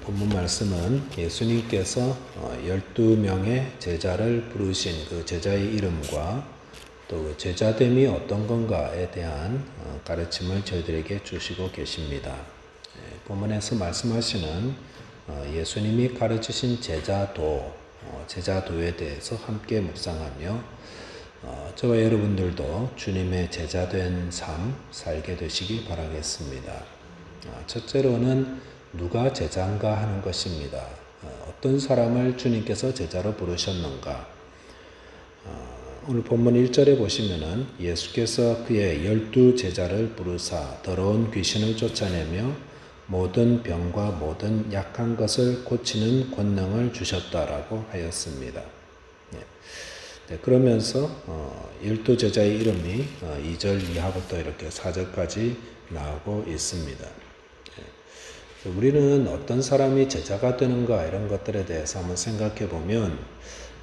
본문 말씀은 예수님께서 12명의 제자를 부르신 그 제자의 이름과 또 제자됨이 어떤 건가에 대한 가르침을 저희들에게 주시고 계십니다. 본문에서 말씀하시는 예수님이 가르치신 제자도에 대해서 함께 묵상하며 저와 여러분들도 주님의 제자된 삶 살게 되시기 바라겠습니다. 첫째로는 누가 제자인가 하는 것입니다. 어떤 사람을 주님께서 제자로 부르셨는가? 오늘 본문 1절에 보시면은 예수께서 그의 12제자를 부르사 더러운 귀신을 쫓아내며 모든 병과 모든 약한 것을 고치는 권능을 주셨다라고 하였습니다. 그러면서 12제자의 이름이 2절 이하부터 이렇게 4절까지 나오고 있습니다. 우리는 어떤 사람이 제자가 되는가 이런 것들에 대해서 한번 생각해 보면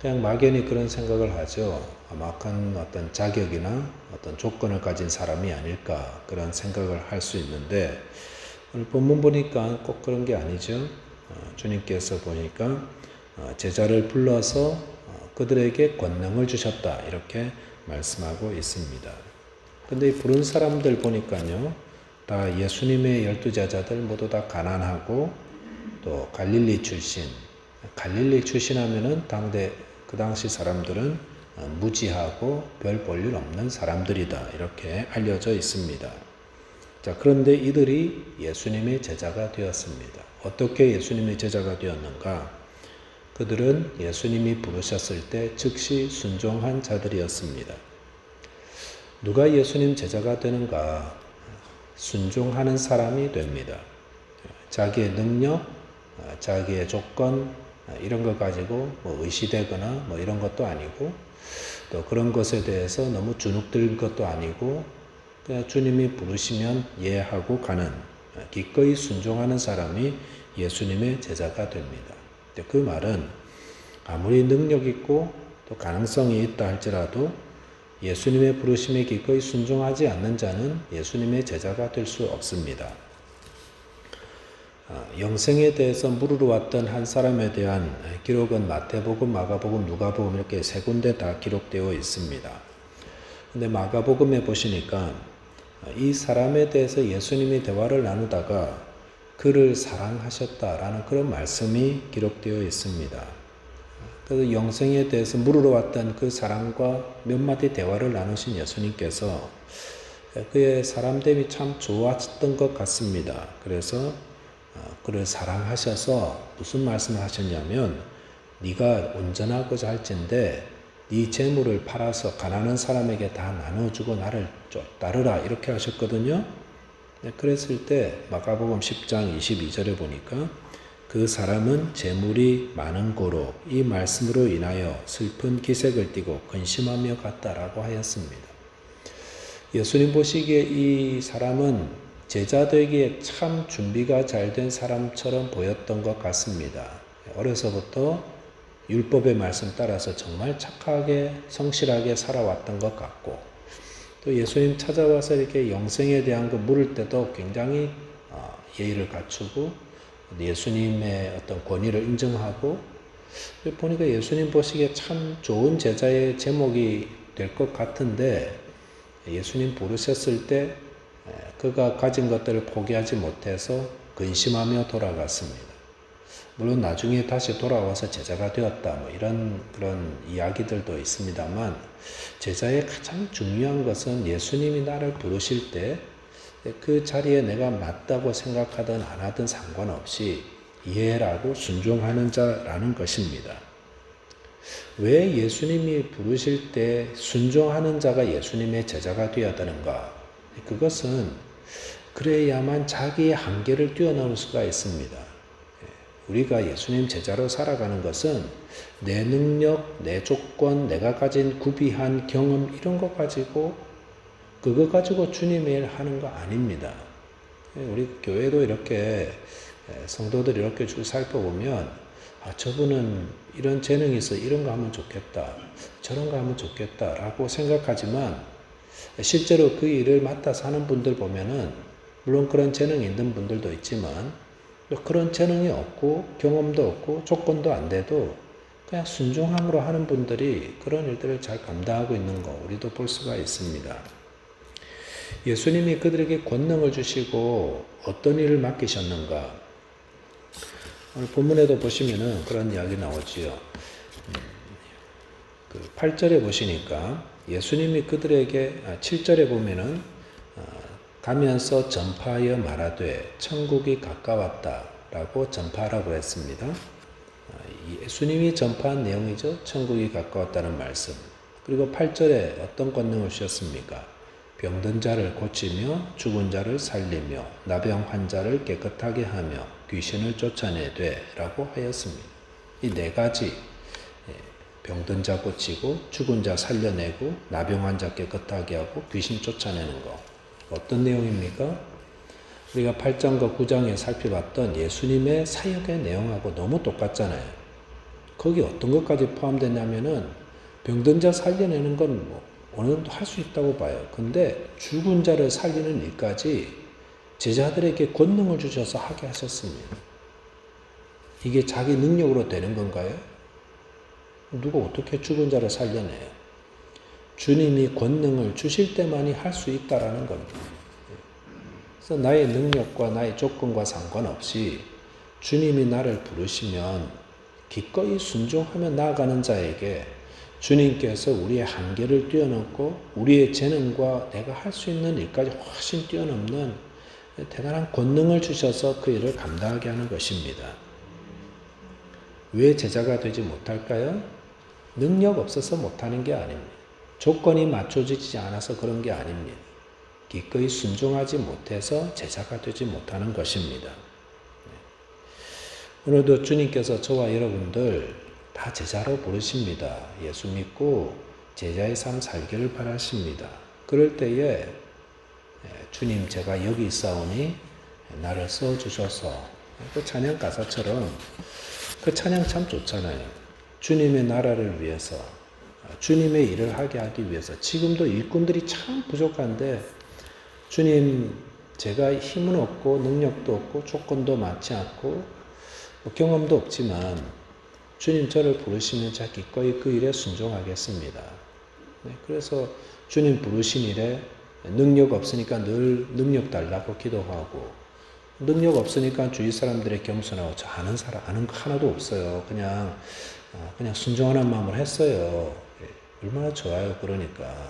그냥 막연히 그런 생각을 하죠. 아마 큰 어떤 자격이나 어떤 조건을 가진 사람이 아닐까 그런 생각을 할 수 있는데 오늘 본문 보니까 꼭 그런 게 아니죠. 주님께서 보니까 제자를 불러서 그들에게 권능을 주셨다 이렇게 말씀하고 있습니다. 근데 이 부른 사람들 보니까요. 다 예수님의 12제자들 모두 다 가난하고 또 갈릴리 출신 하면은 그 당시 사람들은 무지하고 별 볼 일 없는 사람들이다 이렇게 알려져 있습니다. 자, 그런데 이들이 예수님의 제자가 되었습니다. 어떻게 예수님의 제자가 되었는가? 그들은 예수님이 부르셨을 때 즉시 순종한 자들이었습니다. 누가 예수님 제자가 되는가? 순종하는 사람이 됩니다. 자기의 능력, 자기의 조건 이런 거 가지고 의시되거나 이런 것도 아니고 또 그런 것에 대해서 너무 주눅들 것도 아니고 그냥 주님이 부르시면 예하고 가는 기꺼이 순종하는 사람이 예수님의 제자가 됩니다. 그 말은 아무리 능력 있고 또 가능성이 있다 할지라도 예수님의 부르심에 기꺼이 순종하지 않는 자는 예수님의 제자가 될 수 없습니다. 영생에 대해서 물으러 왔던 한 사람에 대한 기록은 마태복음, 마가복음, 누가복음 이렇게 세 군데 다 기록되어 있습니다. 근데 마가복음에 보시니까 이 사람에 대해서 예수님이 대화를 나누다가 그를 사랑하셨다라는 그런 말씀이 기록되어 있습니다. 그래서 영생에 대해서 물으러 왔던 그 사람과 몇 마디 대화를 나누신 예수님께서 그의 사람됨이 참 좋았던 것 같습니다. 그래서 그를 사랑하셔서 무슨 말씀을 하셨냐면 네가 온전하고자 할진대 네 재물을 팔아서 가난한 사람에게 다 나눠주고 나를 따르라 이렇게 하셨거든요. 그랬을 때 마가복음 10장 22절에 보니까 그 사람은 재물이 많은 고로 이 말씀으로 인하여 슬픈 기색을 띠고 근심하며 갔다라고 하였습니다. 예수님 보시기에 이 사람은 제자 되기에 참 준비가 잘 된 사람처럼 보였던 것 같습니다. 어려서부터 율법의 말씀 따라서 정말 착하게 성실하게 살아왔던 것 같고 또 예수님 찾아와서 이렇게 영생에 대한 거 물을 때도 굉장히 예의를 갖추고 예수님의 어떤 권위를 인정하고 보니까 예수님 보시기에 참 좋은 제자의 제목이 될 것 같은데 예수님 부르셨을 때 그가 가진 것들을 포기하지 못해서 근심하며 돌아갔습니다. 물론 나중에 다시 돌아와서 제자가 되었다 이런 그런 이야기들도 있습니다만 제자의 가장 중요한 것은 예수님이 나를 부르실 때 그 자리에 내가 맞다고 생각하든 안 하든 상관없이 이해라고 순종하는 자라는 것입니다. 왜 예수님이 부르실 때 순종하는 자가 예수님의 제자가 되어야 되는가? 그것은 그래야만 자기의 한계를 뛰어넘을 수가 있습니다. 우리가 예수님 제자로 살아가는 것은 내 능력, 내 조건, 내가 가진 구비한 경험 이런 거 가지고 그거 가지고 주님의 일 하는 거 아닙니다. 우리 교회도 이렇게 성도들이 이렇게 쭉 살펴보면 저분은 이런 재능이 있어 이런 거 하면 좋겠다 저런 거 하면 좋겠다 라고 생각하지만 실제로 그 일을 맡아서 하는 분들 보면은 물론 그런 재능이 있는 분들도 있지만 그런 재능이 없고 경험도 없고 조건도 안 돼도 그냥 순종함으로 하는 분들이 그런 일들을 잘 감당하고 있는 거 우리도 볼 수가 있습니다. 예수님이 그들에게 권능을 주시고 어떤 일을 맡기셨는가? 오늘 본문에도 보시면은 그런 이야기 나오지요. 그 8절에 보시니까 예수님이 그들에게 7절에 보면은 가면서 전파하여 말하되 천국이 가까웠다라고 전파하라고 했습니다. 예수님이 전파한 내용이죠. 천국이 가까웠다는 말씀. 그리고 8절에 어떤 권능을 주셨습니까? 병든 자를 고치며 죽은 자를 살리며 나병 환자를 깨끗하게 하며 귀신을 쫓아내되 라고 하였습니다. 이 네 가지, 병든 자 고치고 죽은 자 살려내고 나병 환자 깨끗하게 하고 귀신 쫓아내는 거. 어떤 내용입니까? 우리가 8장과 9장에 살펴봤던 예수님의 사역의 내용하고 너무 똑같잖아요. 거기 어떤 것까지 포함되냐면은 병든 자 살려내는 건 어느 정도 할 수 있다고 봐요. 근데 죽은 자를 살리는 일까지 제자들에게 권능을 주셔서 하게 하셨습니다. 이게 자기 능력으로 되는 건가요? 누가 어떻게 죽은 자를 살려내요? 주님이 권능을 주실 때만이 할 수 있다라는 겁니다. 그래서 나의 능력과 나의 조건과 상관없이 주님이 나를 부르시면 기꺼이 순종하며 나아가는 자에게 주님께서 우리의 한계를 뛰어넘고 우리의 재능과 내가 할 수 있는 일까지 훨씬 뛰어넘는 대단한 권능을 주셔서 그 일을 감당하게 하는 것입니다. 왜 제자가 되지 못할까요? 능력 없어서 못하는 게 아닙니다. 조건이 맞춰지지 않아서 그런 게 아닙니다. 기꺼이 순종하지 못해서 제자가 되지 못하는 것입니다. 오늘도 주님께서 저와 여러분들 다 제자로 부르십니다. 예수 믿고 제자의 삶 살기를 바라십니다. 그럴 때에 주님 제가 여기 있사오니 나를 써주셔서 그 찬양 가사처럼 그 찬양 참 좋잖아요. 주님의 나라를 위해서 주님의 일을 하게 하기 위해서 지금도 일꾼들이 참 부족한데 주님 제가 힘은 없고 능력도 없고 조건도 많지 않고 경험도 없지만 주님 저를 부르시면 제가 기꺼이 그 일에 순종하겠습니다. 그래서 주님 부르신 일에 능력 없으니까 늘 능력 달라고 기도하고 능력 없으니까 주위 사람들의 겸손하고 저 아는 거 하나도 없어요. 그냥 순종하는 마음을 했어요. 얼마나 좋아요. 그러니까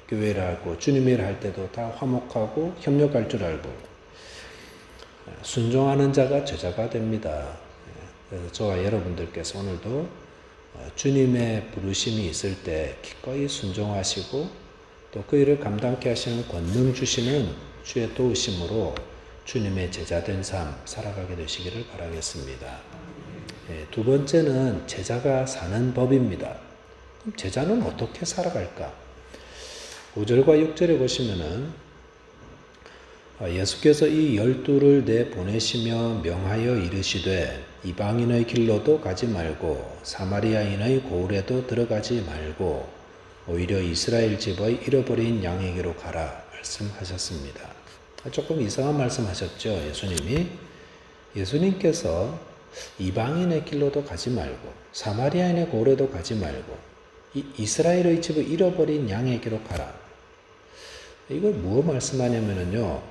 교회를 하고 주님의 일을 할 때도 다 화목하고 협력할 줄 알고 순종하는 자가 제자가 됩니다. 그래서 저와 여러분들께서 오늘도 주님의 부르심이 있을 때 기꺼이 순종하시고 또 그 일을 감당케 하시는 권능 주시는 주의 도우심으로 주님의 제자된 삶 살아가게 되시기를 바라겠습니다. 두 번째는 제자가 사는 법입니다. 그럼 제자는 어떻게 살아갈까? 5절과 6절에 보시면은 예수께서 이 12를 내보내시며 명하여 이르시되 이방인의 길로도 가지 말고 사마리아인의 고을에도 들어가지 말고 오히려 이스라엘 집의 잃어버린 양에게로 가라 말씀하셨습니다. 조금 이상한 말씀하셨죠. 예수님께서 이방인의 길로도 가지 말고 사마리아인의 고을에도 가지 말고 이스라엘의 집을 잃어버린 양에게로 가라. 이걸 무엇 말씀하냐면요.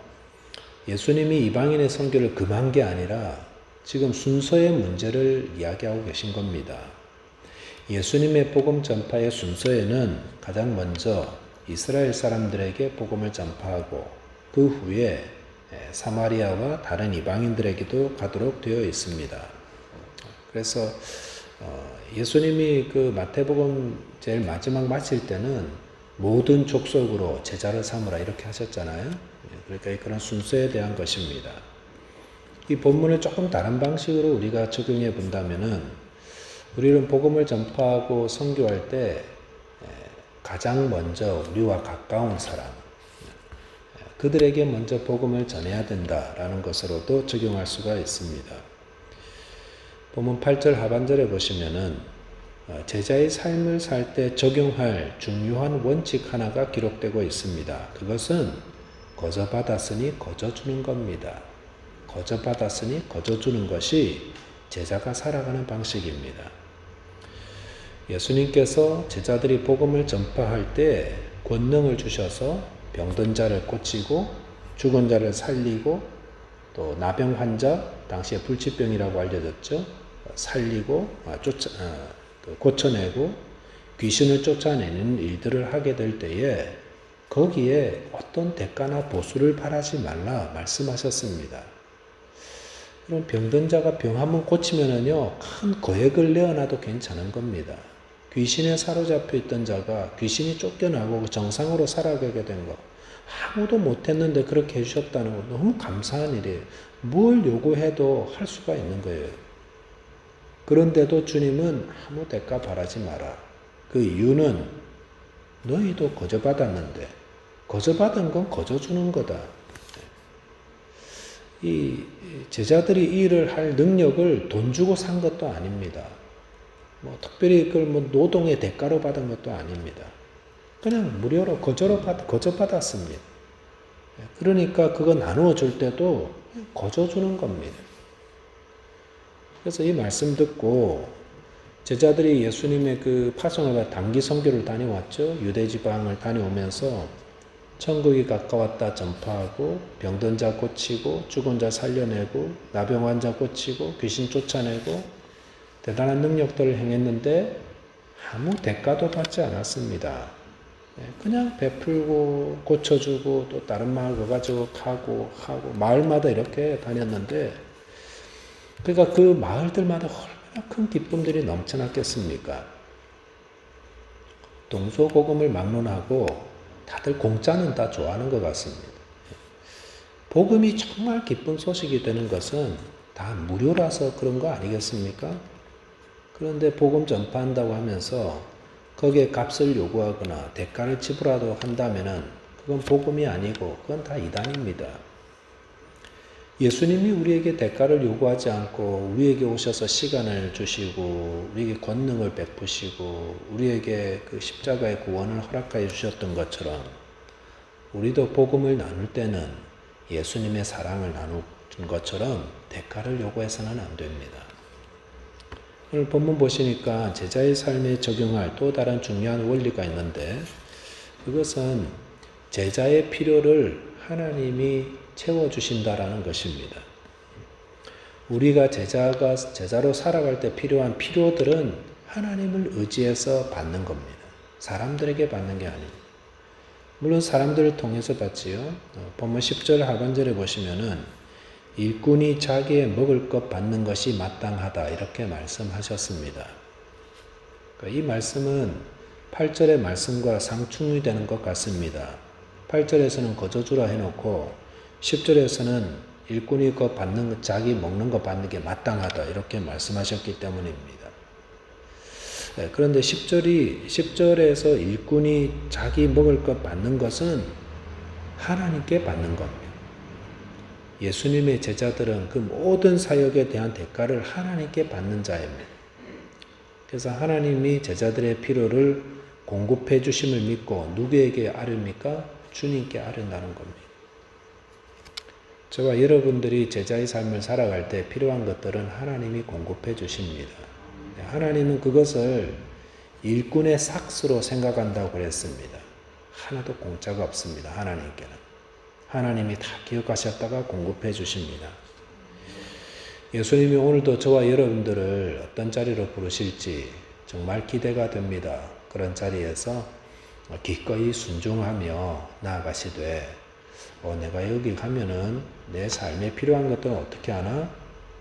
예수님이 이방인의 선교를 금한 게 아니라 지금 순서의 문제를 이야기하고 계신 겁니다. 예수님의 복음 전파의 순서에는 가장 먼저 이스라엘 사람들에게 복음을 전파하고 그 후에 사마리아와 다른 이방인들에게도 가도록 되어 있습니다. 그래서 예수님이 그 마태복음 제일 마지막 마칠 때는 모든 족속으로 제자를 삼으라 이렇게 하셨잖아요. 그러니까 그런 순서에 대한 것입니다. 이 본문을 조금 다른 방식으로 우리가 적용해 본다면은 우리는 복음을 전파하고 선교할 때 가장 먼저 우리와 가까운 사람, 그들에게 먼저 복음을 전해야 된다라는 것으로도 적용할 수가 있습니다. 본문 8절 하반절에 보시면은 제자의 삶을 살 때 적용할 중요한 원칙 하나가 기록되고 있습니다. 그것은 거저 받았으니 거저 주는 겁니다. 거저 받았으니 거저 주는 것이 제자가 살아가는 방식입니다. 예수님께서 제자들이 복음을 전파할 때 권능을 주셔서 병든 자를 고치고 죽은 자를 살리고 또 나병 환자, 당시에 불치병이라고 알려졌죠. 살리고 고쳐내고 귀신을 쫓아내는 일들을 하게 될 때에 거기에 어떤 대가나 보수를 바라지 말라 말씀하셨습니다. 그럼 병든 자가 병 한번 고치면은요, 큰 거액을 내어놔도 괜찮은 겁니다. 귀신에 사로잡혀 있던 자가 귀신이 쫓겨나고 정상으로 살아가게 된 거, 아무도 못했는데 그렇게 해주셨다는 거 너무 감사한 일이에요. 뭘 요구해도 할 수가 있는 거예요. 그런데도 주님은 아무 대가 바라지 마라. 그 이유는 너희도 거저 받았는데 거저 받은 건 거저 주는 거다. 이 제자들이 이 일을 할 능력을 돈 주고 산 것도 아닙니다. 특별히 그걸 노동의 대가로 받은 것도 아닙니다. 그냥 무료로 거저 받았습니다. 그러니까 그거 나누어 줄 때도 거저 주는 겁니다. 그래서 이 말씀 듣고 제자들이 예수님의 그 파송을 단기 선교를 다녀왔죠. 유대 지방을 다녀오면서 천국이 가까웠다 전파하고 병든 자 고치고 죽은 자 살려내고 나병 환자 고치고 귀신 쫓아내고 대단한 능력들을 행했는데 아무 대가도 받지 않았습니다. 그냥 베풀고 고쳐주고 또 다른 마을 가가지고 하고 마을마다 이렇게 다녔는데 그러니까 그 마을들마다 얼마나 큰 기쁨들이 넘쳐났겠습니까? 동서고금을 막론하고 다들 공짜는 다 좋아하는 것 같습니다. 복음이 정말 기쁜 소식이 되는 것은 다 무료라서 그런 거 아니겠습니까? 그런데 복음 전파한다고 하면서 거기에 값을 요구하거나 대가를 지불하도록 한다면은 그건 복음이 아니고 그건 다 이단입니다. 예수님이 우리에게 대가를 요구하지 않고 우리에게 오셔서 시간을 주시고 우리에게 권능을 베푸시고 우리에게 그 십자가의 구원을 허락하여 주셨던 것처럼 우리도 복음을 나눌 때는 예수님의 사랑을 나눈 것처럼 대가를 요구해서는 안 됩니다. 오늘 본문 보시니까 제자의 삶에 적용할 또 다른 중요한 원리가 있는데 그것은 제자의 필요를 하나님이 채워주신다라는 것입니다. 우리가 제자로 살아갈 때 필요한 필요들은 하나님을 의지해서 받는 겁니다. 사람들에게 받는 게 아닙니다. 물론 사람들을 통해서 받지요. 본문 10절 하반절에 보시면은 일꾼이 자기의 먹을 것 받는 것이 마땅하다 이렇게 말씀하셨습니다. 이 말씀은 8절의 말씀과 상충이 되는 것 같습니다. 8절에서는 거저 주라 해놓고 10절에서는 일꾼이 자기 먹는 거 받는 게 마땅하다 이렇게 말씀하셨기 때문입니다. 그런데 10절에서 일꾼이 자기 먹을 것 받는 것은 하나님께 받는 겁니다. 예수님의 제자들은 그 모든 사역에 대한 대가를 하나님께 받는 자입니다. 그래서 하나님이 제자들의 필요를 공급해 주심을 믿고 누구에게 아뢰입니까? 주님께 아뢰는다는 겁니다. 저와 여러분들이 제자의 삶을 살아갈 때 필요한 것들은 하나님이 공급해 주십니다. 하나님은 그것을 일꾼의 삭스로 생각한다고 그랬습니다. 하나도 공짜가 없습니다. 하나님께는. 하나님이 다 기억하셨다가 공급해 주십니다. 예수님이 오늘도 저와 여러분들을 어떤 자리로 부르실지 정말 기대가 됩니다. 그런 자리에서 기꺼이 순종하며 나아가시되 내가 여기 가면은 내 삶에 필요한 것들은 어떻게 하나?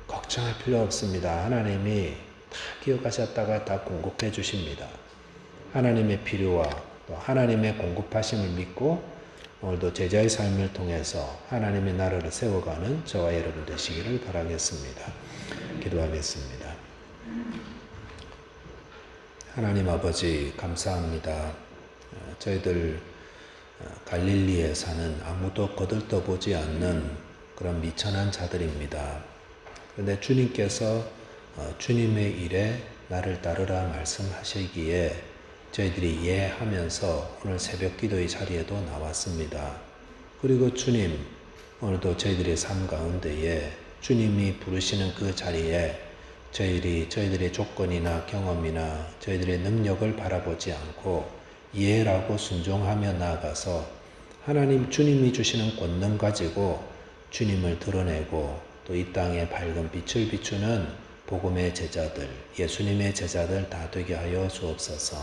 걱정할 필요 없습니다. 하나님이 다 기억하셨다가 다 공급해 주십니다. 하나님의 필요와 또 하나님의 공급하심을 믿고 오늘도 제자의 삶을 통해서 하나님의 나라를 세워가는 저와 여러분 되시기를 바라겠습니다. 기도하겠습니다. 하나님 아버지 감사합니다. 저희들 갈릴리에 사는 아무도 거들떠보지 않는 그런 미천한 자들입니다. 그런데 주님께서 주님의 일에 나를 따르라 말씀하시기에 저희들이 이해하면서 오늘 새벽 기도의 자리에도 나왔습니다. 그리고 주님, 오늘도 저희들의 삶 가운데에 주님이 부르시는 그 자리에 저희들의 조건이나 경험이나 저희들의 능력을 바라보지 않고 이해하고 순종하며 나아가서 하나님 주님이 주시는 권능 가지고 주님을 드러내고 또 이 땅에 밝은 빛을 비추는 복음의 제자들, 예수님의 제자들 다 되게 하여 주옵소서.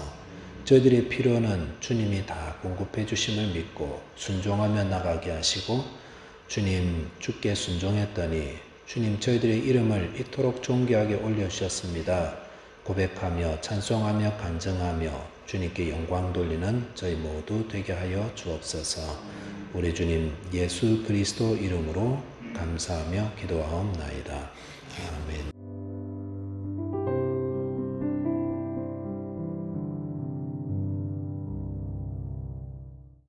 저희들의 필요는 주님이 다 공급해 주심을 믿고 순종하며 나가게 하시고 주님 주께 순종했더니 주님 저희들의 이름을 이토록 존귀하게 올려주셨습니다. 고백하며 찬송하며 간증하며 주님께 영광 돌리는 저희 모두 되게 하여 주옵소서. 우리 주님 예수 그리스도 이름으로 감사하며 기도하옵나이다.